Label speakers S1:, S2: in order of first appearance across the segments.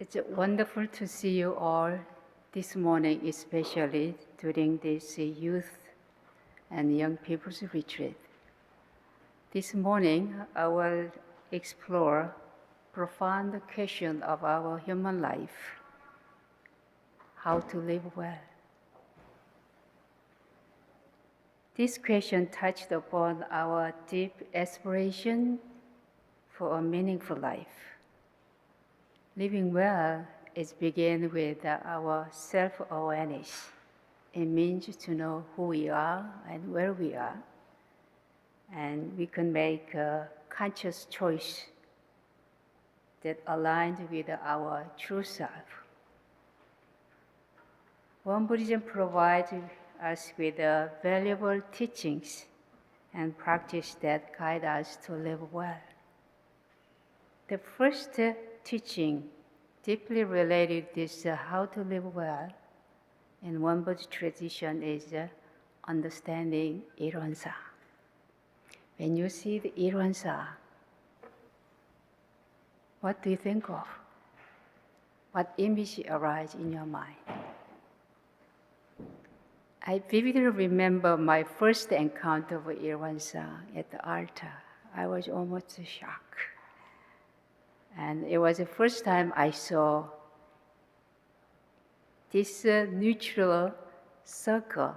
S1: It's wonderful to see you all this morning, especially during this youth and young people's retreat. This morning, I will explore profound question of our human life, how to live well. This question touched upon our deep aspiration for a meaningful life. Living well is begin with our self-awareness. It means to know who we are and where we are. And we can make a conscious choice that aligns with our true self. Buddhism provides us with valuable teachings and practice that guide us to live well. The first teaching deeply related to how to live well in one Buddhist tradition is understanding Ilwansa. When you see the Ilwansa, what do you think of? What image arises in your mind? I vividly remember my first encounter with Ilwansa at the altar. I was almost shocked. And it was the first time I saw this neutral circle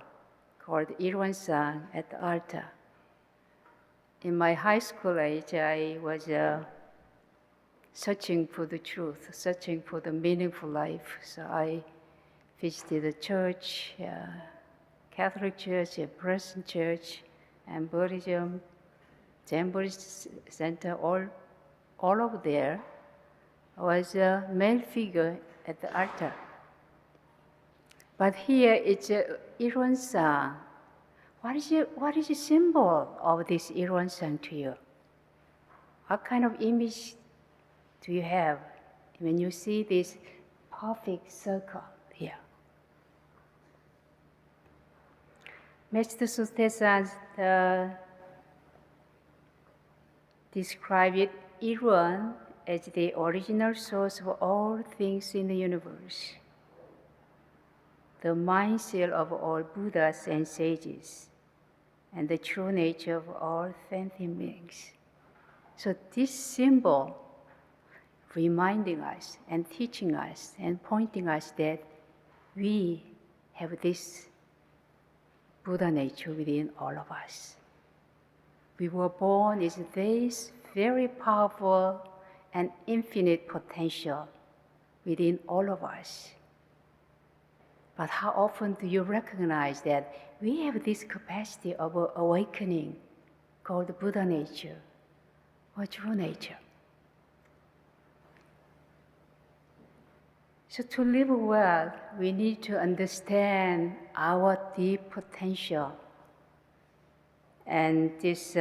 S1: called Ilwansa at the altar. In my high school age, I was searching for the truth, searching for the meaningful life. So I visited the church, Catholic Church, a Protestant Church, and Buddhism, Zen Buddhist Center, all over there. Was a male figure at the altar. But here it's Ilwansa. What is the symbol of this Ilwansa to you? What kind of image do you have when you see this perfect circle here? Master Sutesa described it, Ilwan, as the original source of all things in the universe, the mind seal of all Buddhas and sages, and the true nature of all sentient beings. So this symbol reminding us and teaching us and pointing us that we have this Buddha nature within all of us. We were born with this very powerful and infinite potential within all of us. But how often do you recognize that we have this capacity of awakening called Buddha nature or true nature? So to live well, we need to understand our deep potential and this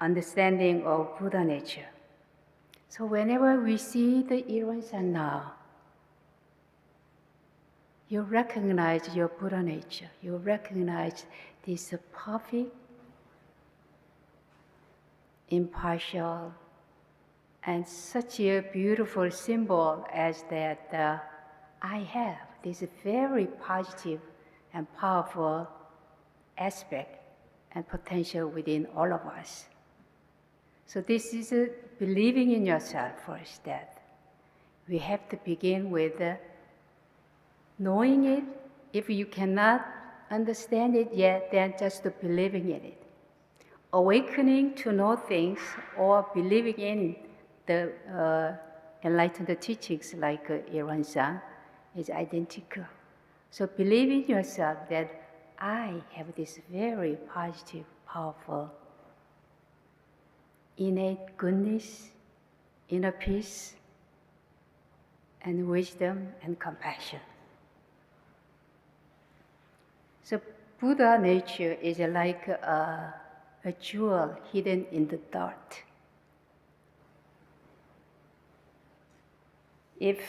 S1: understanding of Buddha nature. So whenever we see the Ilwansa now, you recognize your Buddha nature. You recognize this perfect, impartial, and such a beautiful symbol as that I have this very positive and powerful aspect and potential within all of us. So this is believing in yourself first, that we have to begin with knowing it. If you cannot understand it yet, then just believing in it. Awakening to know things or believing in the enlightened teachings like Ilwansa is identical. So believe in yourself that I have this very positive, powerful, innate goodness, inner peace, and wisdom and compassion. So Buddha nature is like a jewel hidden in the dirt. If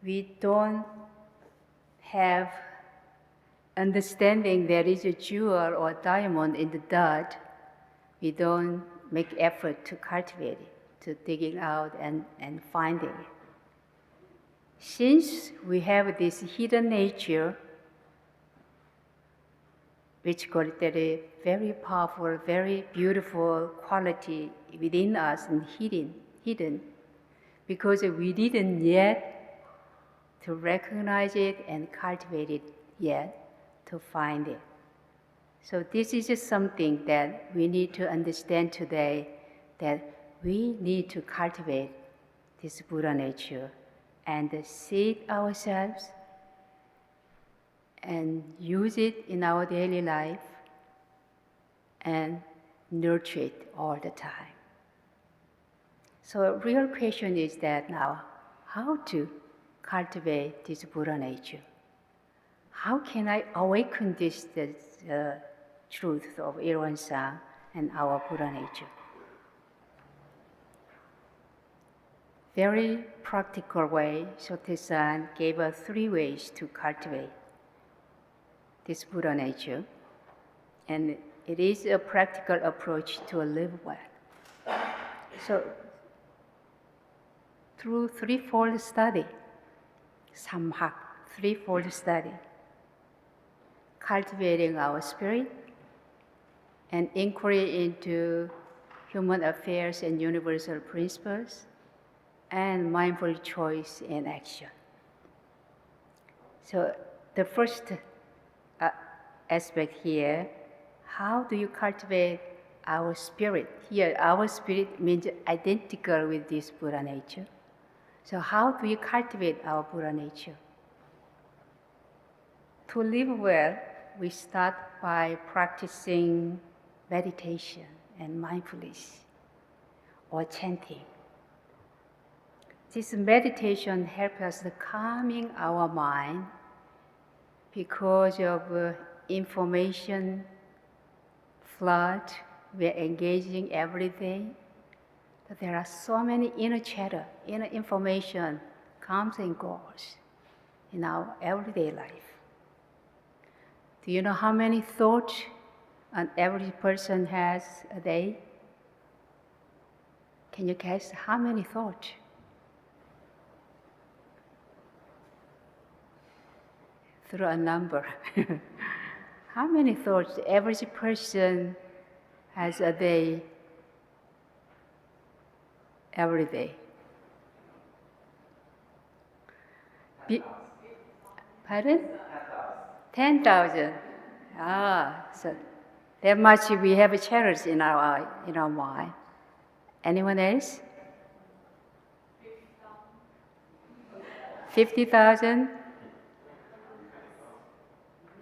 S1: we don't have understanding there is a jewel or diamond in the dirt, we don't make effort to cultivate it, to digging out and finding it. Since we have this hidden nature, which got a very powerful, very beautiful quality within us and hidden, because we didn't yet to recognize it and cultivate it yet to find it. So this is just something that we need to understand today, that we need to cultivate this Buddha nature and see it ourselves and use it in our daily life and nurture it all the time. So a real question is that now, how to cultivate this Buddha nature? How can I awaken this truth of Ilwan-sang and our Buddha nature? Very practical way, Sotaesan gave us 3 ways to cultivate this Buddha nature, and it is a practical approach to live well. So, through threefold study, samhak, threefold study, cultivating our spirit and inquiry into human affairs and universal principles, and mindful choice and action. So the first aspect here, how do you cultivate our spirit? Here, our spirit means identical with this Buddha nature. So how do you cultivate our Buddha nature? To live well, we start by practicing meditation and mindfulness or chanting. This meditation helps us calming our mind because of information flood we're engaging every day. But there are so many inner chatter, inner information comes and goes in our everyday life. Do you know how many thoughts an average person has a day? Can you guess how many thoughts? Through a number. How many thoughts the average person has a day, every day? Pardon? 10,000. So that much we have channels in our mind. Anyone else? 50,000?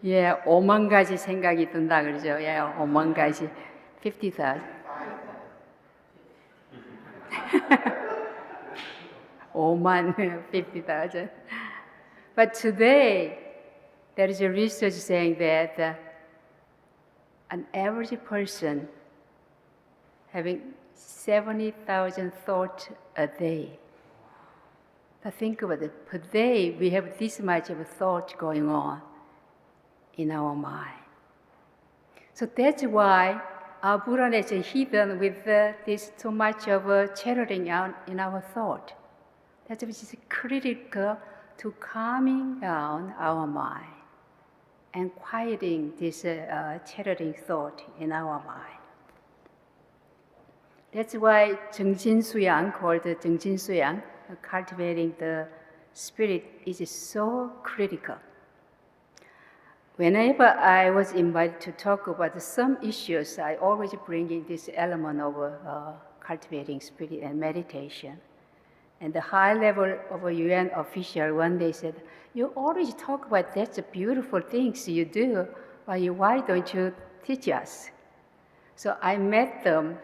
S1: 예, 5만 가지 생각이 든다 그러죠. 예, 5만 가지. 50,000. 5만, 50,000. But today, there is a research saying that an average person having 70,000 thoughts a day. Now think about it. Per day, we have this much of a thought going on in our mind. So that's why our Buddha nature is hidden with this too much of chattering out in our thought. That's which is critical to calming down our mind and quieting this chattering thought in our mind. That's why 정진수양, called 정진수양, cultivating the spirit, is so critical. Whenever I was invited to talk about some issues, I always bring in this element of cultivating spirit and meditation. And the high level of a UN official one day said, "You always talk about that's the beautiful things you do, but why don't you teach us?" So I met them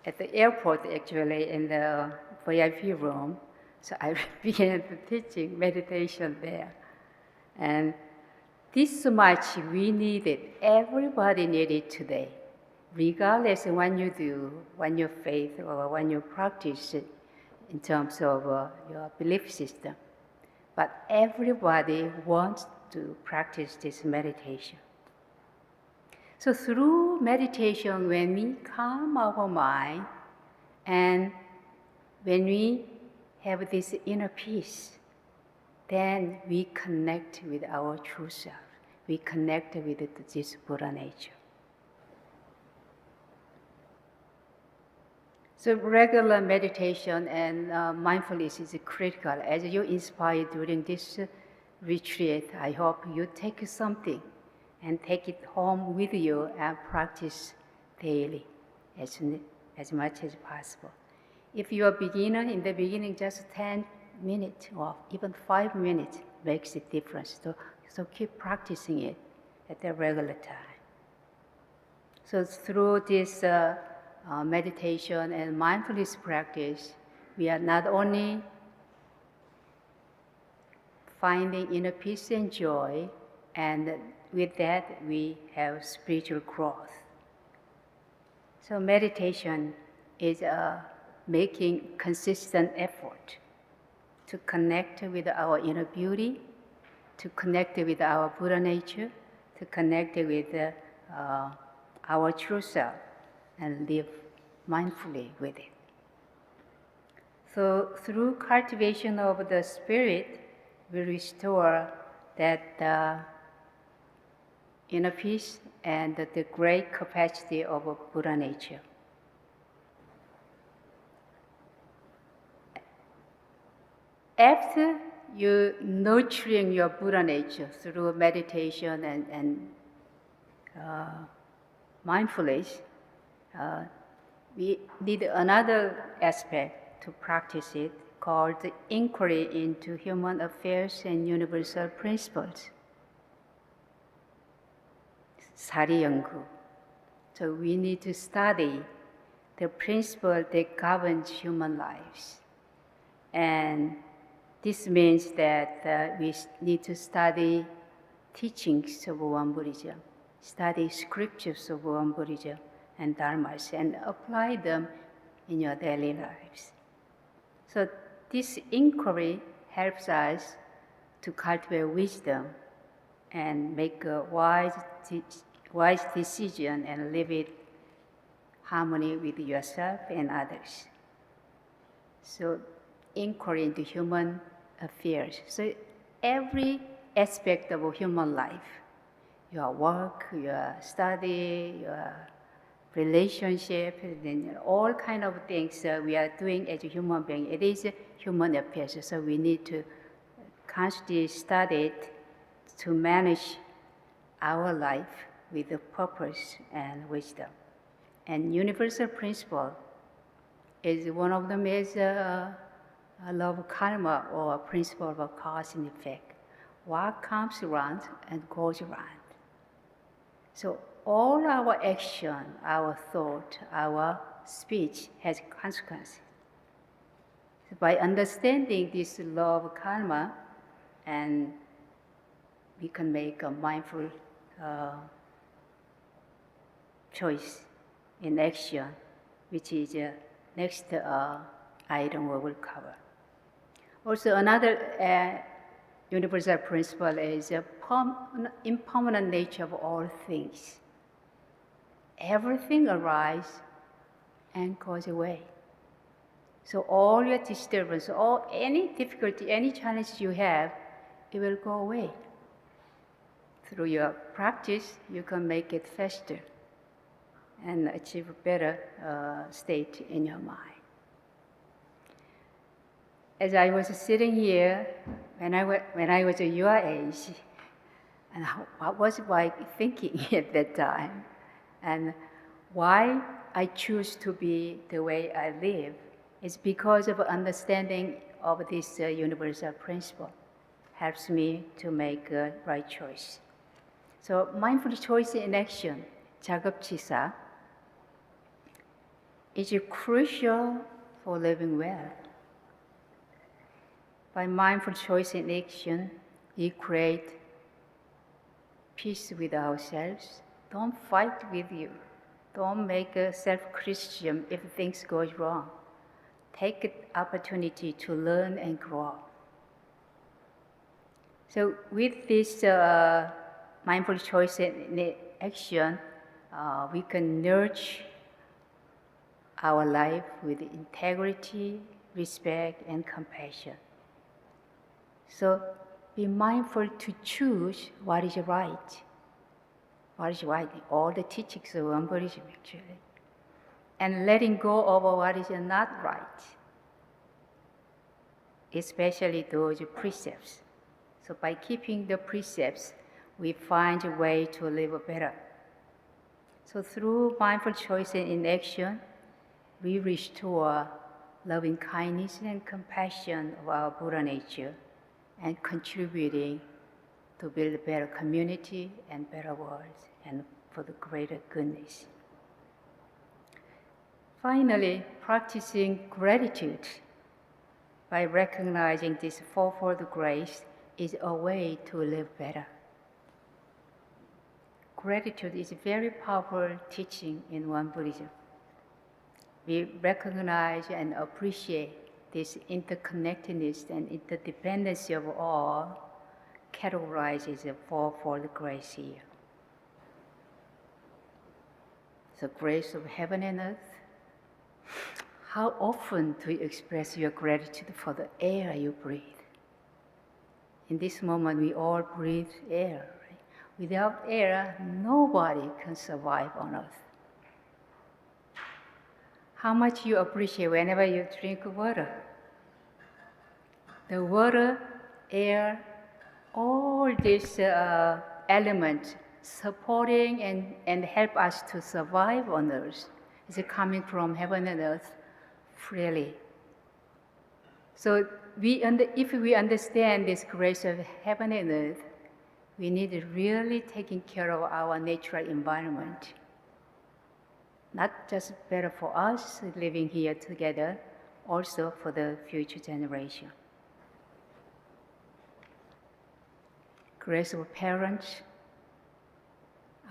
S1: at the airport, actually, in the VIP room. So I began teaching meditation there. And this much we needed, everybody needed today, regardless of what you do, what your faith or what you practice in terms of your belief system. But everybody wants to practice this meditation. So through meditation, when we calm our mind and when we have this inner peace, then we connect with our true self. We connect with this Buddha nature. So regular meditation and mindfulness is critical. As you inspire during this retreat, I hope you take something and take it home with you and practice daily as much as possible. If you're a beginner, in the beginning, just 10 minutes or even 5 minutes makes a difference. So keep practicing it at the regular time. So through this meditation and mindfulness practice, we are not only finding inner peace and joy, and with that we have spiritual growth. So meditation is making consistent effort to connect with our inner beauty, to connect with our Buddha nature, to connect with our true self, and live mindfully with it. So through cultivation of the spirit, we restore that inner peace and the great capacity of Buddha nature. After you nurturing your Buddha nature through meditation and mindfulness, we need another aspect to practice it called inquiry into human affairs and universal principles. 사리연구. So we need to study the principle that governs human lives. And this means that we need to study teachings of One Buddhism, study scriptures of One Buddhism and Dharmas, and apply them in your daily lives. So this inquiry helps us to cultivate wisdom and make a wise decision and live in harmony with yourself and others. So inquiry into human affairs. So every aspect of human life, your work, your study, your relationship, and all kind of things we are doing as a human being, it is human affairs. So we need to constantly study it to manage our life with the purpose and wisdom. And universal principle is one of them is law of karma, or principle of cause and effect. What comes around and goes around. So all our action, our thought, our speech has consequences. So by understanding this law of karma, and we can make a mindful choice in action, which is next item we will cover. Also, another universal principle is the impermanent nature of all things. Everything arises and goes away. So all your disturbance, or any difficulty, any challenge you have, it will go away. Through your practice, you can make it faster and achieve a better state in your mind. As I was sitting here, when I was your age, and what was I thinking at that time, and why I choose to be the way I live, is because of understanding of this universal principle. Helps me to make a right choice. So mindful choice in action, 자급치사, is crucial for living well. By mindful choice in action, we create peace with ourselves. Don't fight with you. Don't make a self-criticism if things go wrong. Take an opportunity to learn and grow. So with this mindful choice in action, we can nurture our life with integrity, respect, and compassion. So be mindful to choose what is right. What is right? All the teachings of Buddhism actually. And letting go of what is not right. Especially those precepts. So by keeping the precepts, we find a way to live better. So through mindful choice and inaction, we restore loving kindness and compassion of our Buddha nature and contributing to build a better community and better world and for the greater goodness. Finally, practicing gratitude by recognizing this fourfold grace is a way to live better. Gratitude is a very powerful teaching in Won Buddhism. We recognize and appreciate this interconnectedness and interdependency of all categorizes the fourfold grace here. The grace of heaven and earth. How often do you express your gratitude for the air you breathe? In this moment, we all breathe air. Right? Without air, nobody can survive on earth. How much you appreciate whenever you drink water. The water, air, all these elements supporting and help us to survive on earth is coming from heaven and earth freely. So if we understand this grace of heaven and earth, we need to really taking care of our natural environment. Not just better for us living here together, also for the future generation. Grace of parents.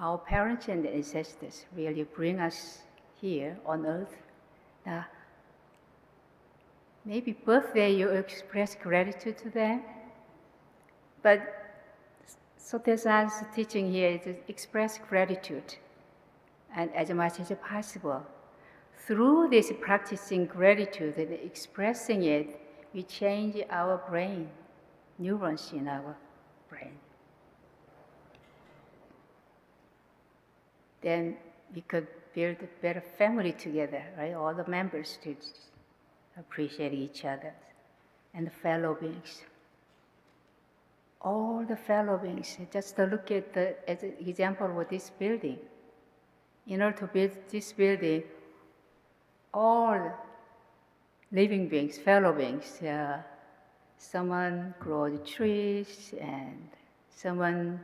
S1: Our parents and ancestors really bring us here on earth. Maybe birthday you express gratitude to them, but Sotaesan's teaching here is to express gratitude and as much as possible. Through this practicing gratitude and expressing it, we change our brain, neurons in our brain. Then we could build a better family together, right? All the members to appreciate each other and the fellow beings. All the fellow beings, just to look at as an example of this building. In order to build this building, all living beings, fellow beings, someone grows trees and someone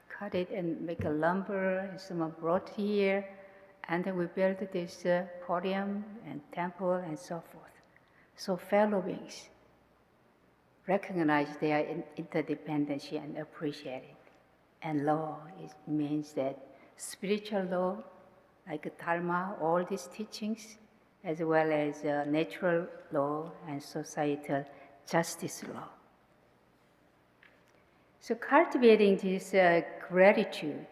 S1: cut it and make a lumber, and someone brought here, and then we built this podium and temple and so forth. So fellow beings recognize their interdependency and appreciate it. And law means that spiritual law, like Dharma, all these teachings, as well as natural law and societal justice law. So cultivating this gratitude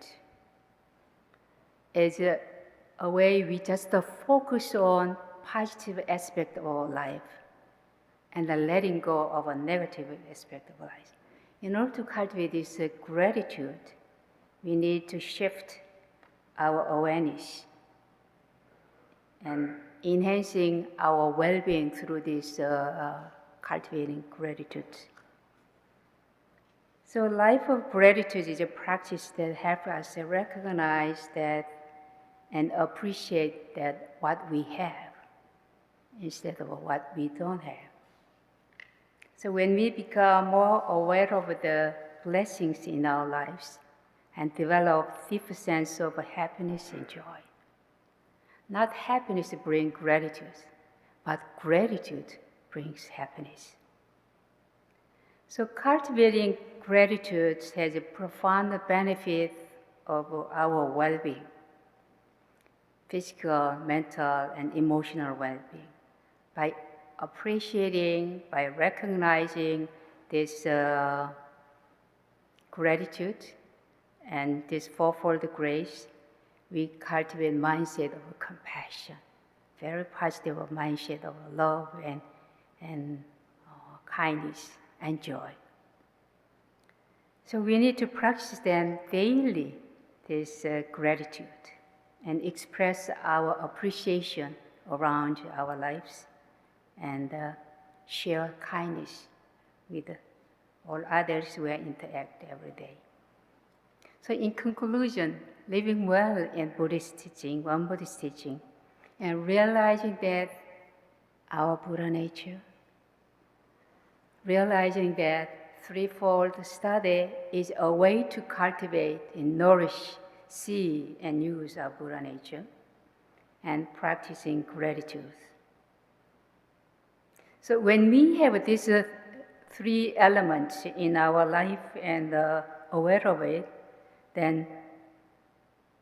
S1: is a way we just focus on positive aspect of our life and letting go of a negative aspect of life. In order to cultivate this gratitude, we need to shift our awareness and enhancing our well-being through this cultivating gratitude. So life of gratitude is a practice that helps us to recognize that and appreciate that what we have instead of what we don't have. So when we become more aware of the blessings in our lives and develop deep sense of happiness and joy. Not happiness brings gratitude, but gratitude brings happiness. So cultivating gratitude has a profound benefit of our well-being, physical, mental, and emotional well-being. By appreciating, by recognizing this gratitude and this fourfold grace, we cultivate mindset of compassion, very positive mindset of love and kindness and joy. So we need to practice them daily, this gratitude, and express our appreciation around our lives, and share kindness with all others we interact every day. So in conclusion, living well in Buddhist teaching, one Buddhist teaching, and realizing that our Buddha nature, realizing that threefold study is a way to cultivate and nourish, see, and use our Buddha nature, and practicing gratitude. So when we have these three elements in our life and aware of it, then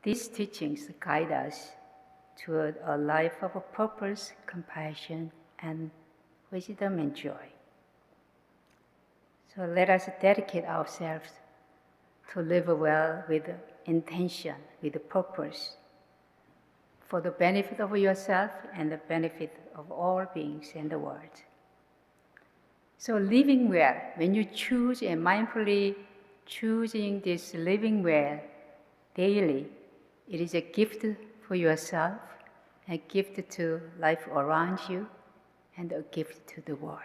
S1: these teachings guide us toward a life of purpose, compassion, and wisdom and joy. So let us dedicate ourselves to live well with intention, with purpose, for the benefit of yourself and the benefit of all beings in the world. So living well, when you choose and mindfully choosing this living well daily, it is a gift for yourself, a gift to life around you, and a gift to the world.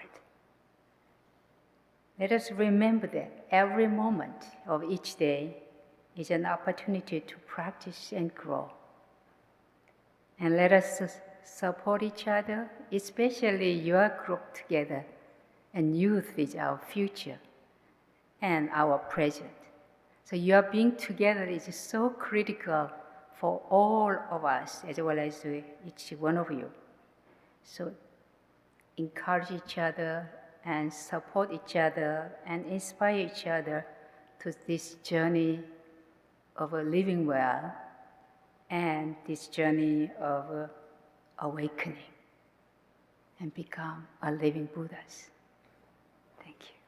S1: Let us remember that every moment of each day is an opportunity to practice and grow. And let us support each other, especially your group together, and youth is our future and our present. So your being together is so critical for all of us, as well as each one of you. So encourage each other and support each other and inspire each other to this journey of living well and this journey of awakening and become a living Buddhas. Thank you.